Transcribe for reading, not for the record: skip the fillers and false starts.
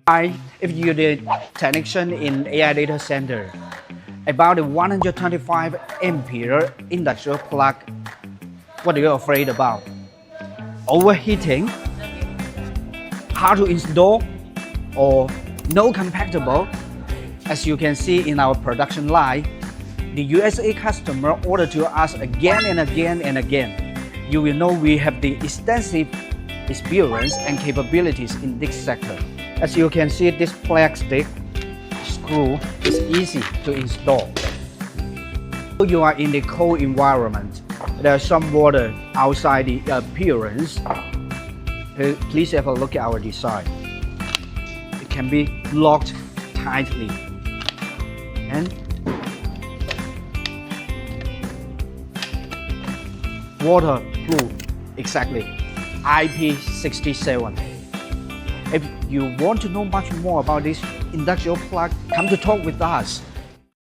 Hi, if you're the technician in AI data center, about the 125 ampere industrial plug, what are you afraid about? Overheating? Hard to install? Or no compatible? As you can see in our production line, the USA customer ordered to us again and again and again. You will know we have the extensive experience and capabilities in this sector. As you can see, this plastic screw is easy to install. You are in the cold environment. There's some water outside the appearance. Please have a look at our design. It can be locked tightly. And waterproof, exactly, IP67. If you want to know much more about this industrial plug, come to talk with us.